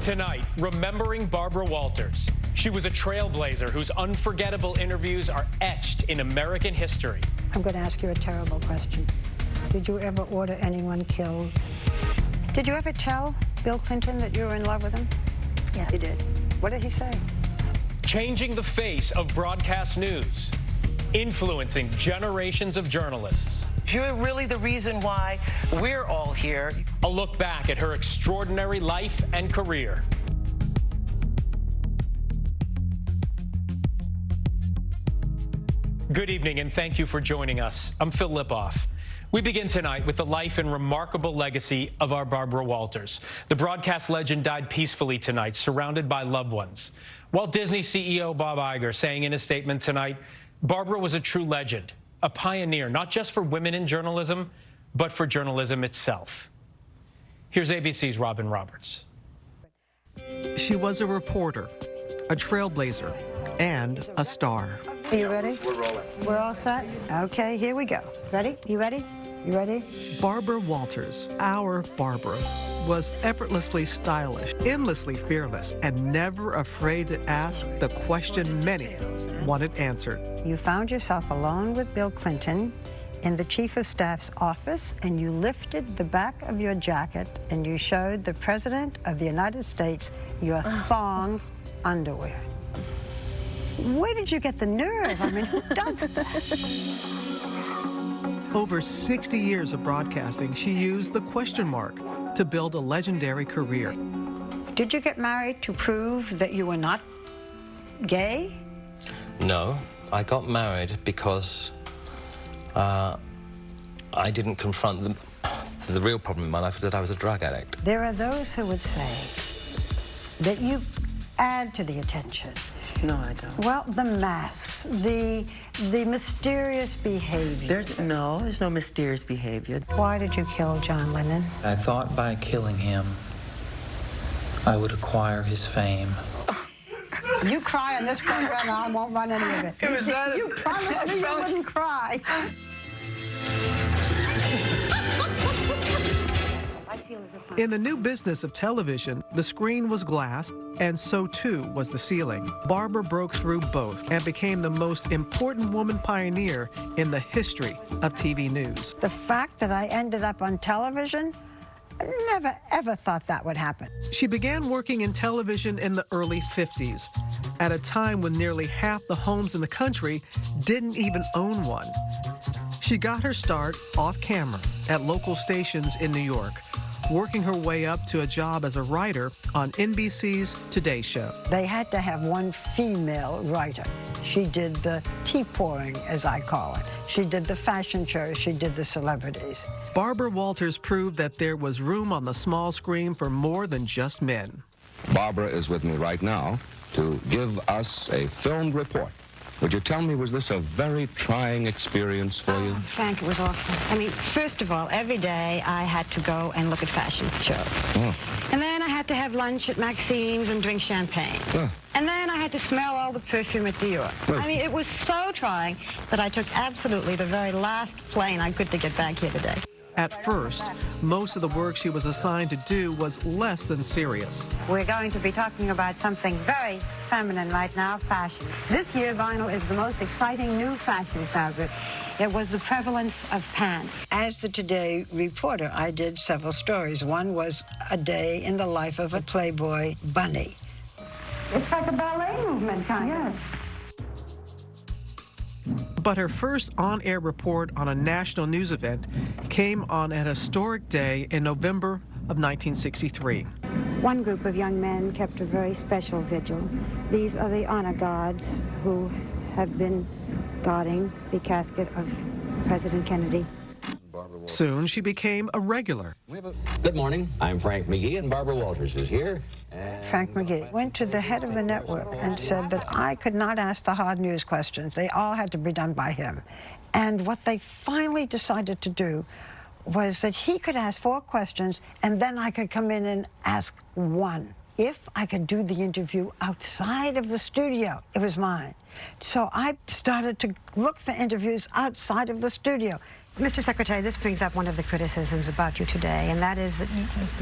Tonight, remembering Barbara Walters. She was a trailblazer whose unforgettable interviews are etched in American history. I'm going to ask you a terrible question. Did you ever order anyone killed? Did you ever tell Bill Clinton that you were in love with him? Yes. You did. What did he say? Changing the face of broadcast news. Influencing generations of journalists. You're really the reason why we're all here. A look back at her extraordinary life and career. Good evening, and thank you for joining us. I'm Phil Lipoff. We begin tonight with the life and remarkable legacy of our Barbara Walters. The broadcast legend died peacefully tonight, surrounded by loved ones. Walt Disney CEO Bob Iger saying in a statement tonight, Barbara was a true legend, a pioneer, not just for women in journalism, but for journalism itself. Here's ABC's Robin Roberts. She was a reporter, a trailblazer, and a star. Are you ready? We're rolling. We're all set? Okay, here we go. Ready? You ready? You ready? Barbara Walters, our Barbara, was effortlessly stylish, endlessly fearless, and never afraid to ask the question many wanted answered. You found yourself alone with Bill Clinton in the Chief of Staff's office, and you lifted the back of your jacket and you showed the President of the United States your thong underwear. Where did you get the nerve? I mean, who does that? Over 60 years of broadcasting, she used the question mark to build a legendary career. Did you get married to prove that you were not gay? No, I got married because I didn't confront the real problem in my life, that I was a drug addict. There are those who would say that you add to the attention. No, I don't. Well, the masks, the mysterious behavior. There's no mysterious behavior. Why did you kill John Lennon? I thought by killing him, I would acquire his fame. You cry on this program, and I won't run any of it. It was that. You promised me you wouldn't cry. In the new business of television, the screen was glass, and so too was the ceiling. Barbara broke through both and became the most important woman pioneer in the history of TV news. The fact that I ended up on television, I never, ever thought that would happen. She began working in television in the early 50s, at a time when nearly half the homes in the country didn't even own one. She got her start off camera at local stations in New York, working her way up to a job as a writer on NBC's Today Show. They had to have one female writer. She did the tea pouring, as I call it. She did the fashion shows. She did the celebrities. Barbara Walters proved that there was room on the small screen for more than just men. Barbara is with me right now to give us a filmed report. Would you tell me, was this a very trying experience for you? Frank, it was awful. I mean, first of all, every day I had to go and look at fashion shows. Oh. And then I had to have lunch at Maxime's and drink champagne. Oh. And then I had to smell all the perfume at Dior. Oh. I mean, it was so trying that I took absolutely the very last plane I could to get back here today. At first, most of the work she was assigned to do was less than serious. We're going to be talking about something very feminine right now, fashion. This year, vinyl is the most exciting new fashion fabric. It was the prevalence of pants. As the Today reporter, I did several stories. One was a day in the life of a Playboy bunny. It's like a ballet movement, kind of. But her first on-air report on a national news event came on an historic day in November of 1963. One group of young men kept a very special vigil. These are the honor guards who have been guarding the casket of President Kennedy. Soon she became a regular. Good morning. I'm Frank McGee, and Barbara Walters is here. Frank McGee went to the head of the network and said that I could not ask the hard news questions. They all had to be done by him. And what they finally decided to do was that he could ask 4 questions, and then I could come in and ask 1. If I could do the interview outside of the studio, it was mine. So I started to look for interviews outside of the studio. Mr. Secretary, this brings up one of the criticisms about you today, and that is that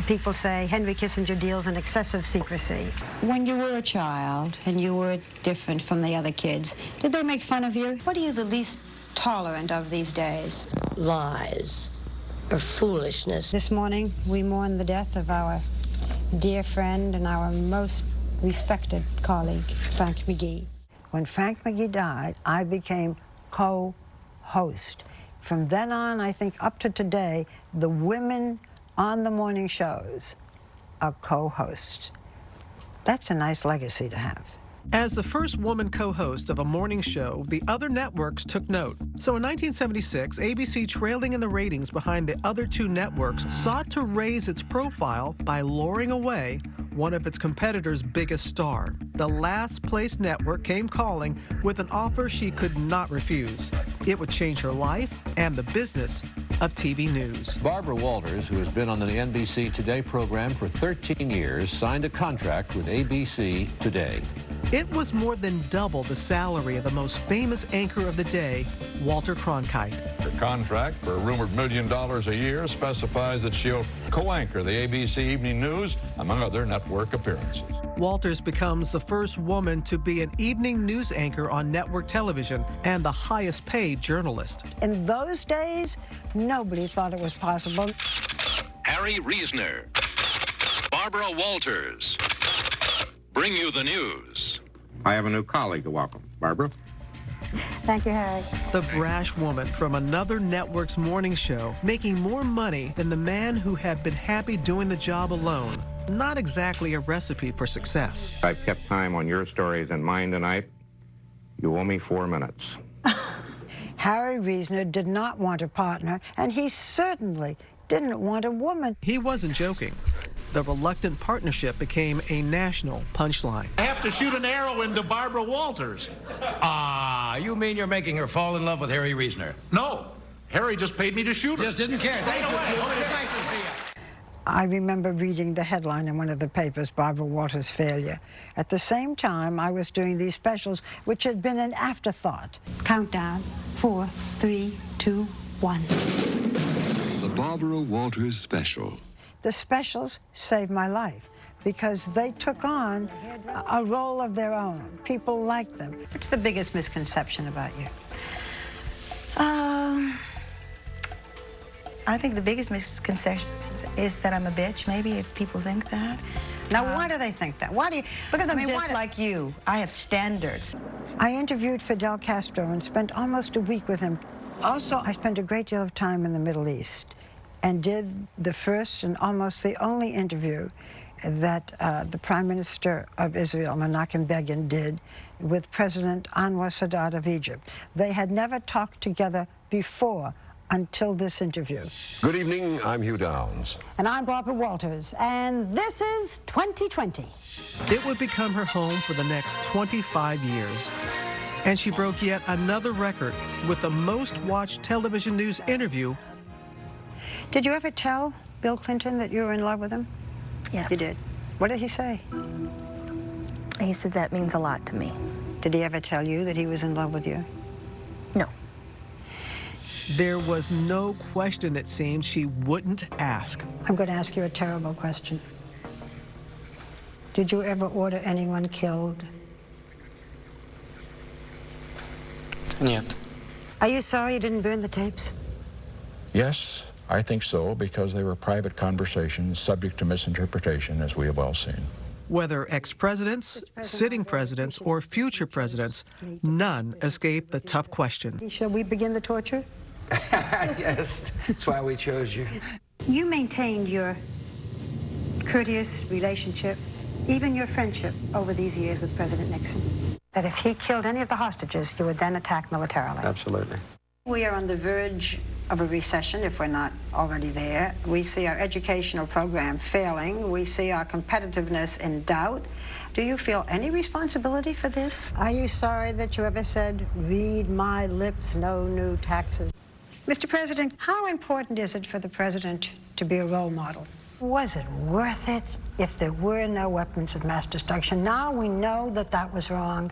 people say Henry Kissinger deals in excessive secrecy. When you were a child and you were different from the other kids, did they make fun of you? What are you the least tolerant of these days? Lies or foolishness. This morning, we mourn the death of our dear friend and our most respected colleague, Frank McGee. When Frank McGee died, I became co-host. From then on, I think up to today, the women on the morning shows are co-hosts. That's a nice legacy to have. As the first woman co-host of a morning show, the other networks took note. So in 1976, ABC, trailing in the ratings behind the other two networks, sought to raise its profile by luring away one of its competitors' biggest star. The last place network came calling with an offer she could not refuse. It would change her life and the business of TV news. Barbara Walters, who has been on the NBC Today program for 13 years, signed a contract with ABC Today. It was more than double the salary of the most famous anchor of the day, Walter Cronkite. Her contract, for a rumored $1 million a year, specifies that she'll co-anchor the ABC Evening News, among other network appearances. Walters becomes the first woman to be an evening news anchor on network television and the highest paid journalist. In those days, nobody thought it was possible. Harry Reasoner, Barbara Walters, bring you the news. I have a new colleague to welcome. Barbara? Thank you, Harry. The brash woman from another network's morning show, making more money than the man who had been happy doing the job alone. Not exactly a recipe for success. I've kept time on your stories and mine tonight. You owe me 4 minutes. Harry Reasoner did not want a partner, and he certainly didn't want a woman. He wasn't joking. The reluctant partnership became a national punchline. I have to shoot an arrow into Barbara Walters. You mean you're making her fall in love with Harry Reasoner? No, Harry just paid me to shoot her. Just didn't care. Stay away. Nice to see you. I remember reading the headline in one of the papers, Barbara Walters' failure. At the same time, I was doing these specials, which had been an afterthought. Countdown, 4, 3, 2, 1. The Barbara Walters special. The specials saved my life because they took on a role of their own. People liked them. What's the biggest misconception about you? I think the biggest misconception is that I'm a bitch, maybe, if people think that. Now, why do they think that? Why do you? Because I'm just like you. I have standards. I interviewed Fidel Castro and spent almost a week with him. Also, I spent a great deal of time in the Middle East and did the first and almost the only interview that the Prime Minister of Israel, Menachem Begin, did with President Anwar Sadat of Egypt. They had never talked together before until this interview. Good evening, I'm Hugh Downs. And I'm Barbara Walters, and this is 2020. It would become her home for the next 25 years. And she broke yet another record with the most watched television news interview. Did you ever tell Bill Clinton that you were in love with him? Yes. You did. What did he say? He said that means a lot to me. Did he ever tell you that he was in love with you? No. There was no question, it seemed, she wouldn't ask. I'm going to ask you a terrible question. Did you ever order anyone killed? Нет. Are you sorry you didn't burn the tapes? Yes, I think so, because they were private conversations subject to misinterpretation, as we have all seen. Whether ex-presidents, sitting presidents, or future presidents, none escaped the tough question. Shall we begin the torture? Yes, that's why we chose you. You maintained your courteous relationship, even your friendship, over these years with President Nixon. That if he killed any of the hostages, you would then attack militarily. Absolutely. We are on the verge of a recession, if we're not already there. We see our educational program failing. We see our competitiveness in doubt. Do you feel any responsibility for this? Are you sorry that you ever said, read my lips, no new taxes? Mr. President, how important is it for the president to be a role model? Was it worth it if there were no weapons of mass destruction? Now we know that that was wrong.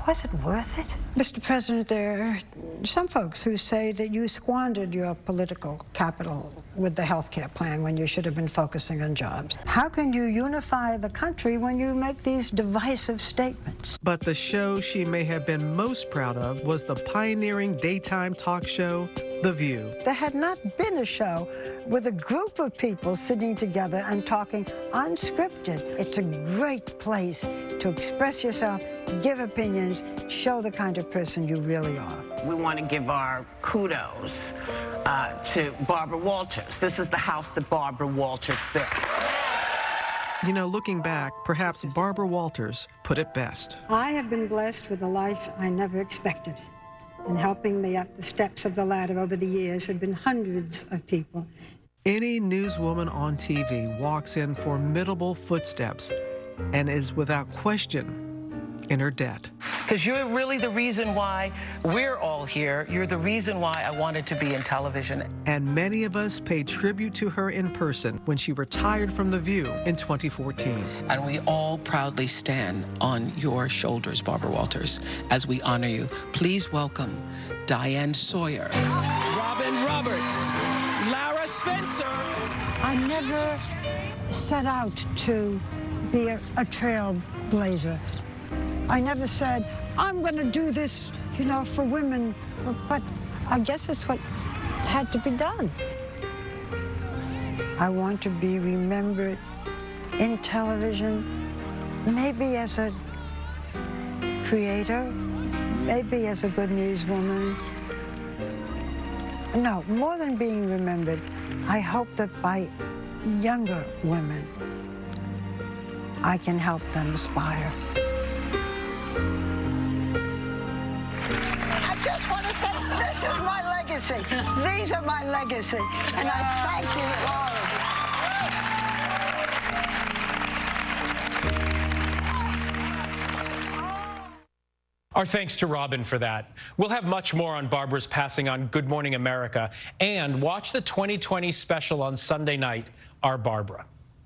Was it worth it? Mr. President, there are some folks who say that you squandered your political capital with the health care plan when you should have been focusing on jobs. How can you unify the country when you make these divisive statements? But the show she may have been most proud of was the pioneering daytime talk show, The View. There had not been a show with a group of people sitting together and talking unscripted. It's a great place to express yourself, give opinions, show the kind of person you really are. We want to give our kudos to Barbara Walters. This is the house that Barbara Walters built. You know, looking back, perhaps Barbara Walters put it best. I have been blessed with a life I never expected. And helping me up the steps of the ladder over the years have been hundreds of people. Any newswoman on TV walks in formidable footsteps and is without question in her debt. Because you're really the reason why we're all here. You're the reason why I wanted to be in television. And many of us paid tribute to her in person when she retired from The View in 2014. And we all proudly stand on your shoulders, Barbara Walters, as we honor you. Please welcome Diane Sawyer, Robin Roberts, Lara Spencer. I never set out to be a trailblazer. I never said, I'm going to do this, you know, for women. But I guess it's what had to be done. I want to be remembered in television, maybe as a creator, maybe as a good newswoman. No, more than being remembered, I hope that by younger women, I can help them aspire. I just want to say, this is my legacy. These are my legacy, and I thank you all of you. Our thanks to Robin for that. We'll have much more on Barbara's passing on Good Morning America, and watch the 2020 special on Sunday night, Our Barbara.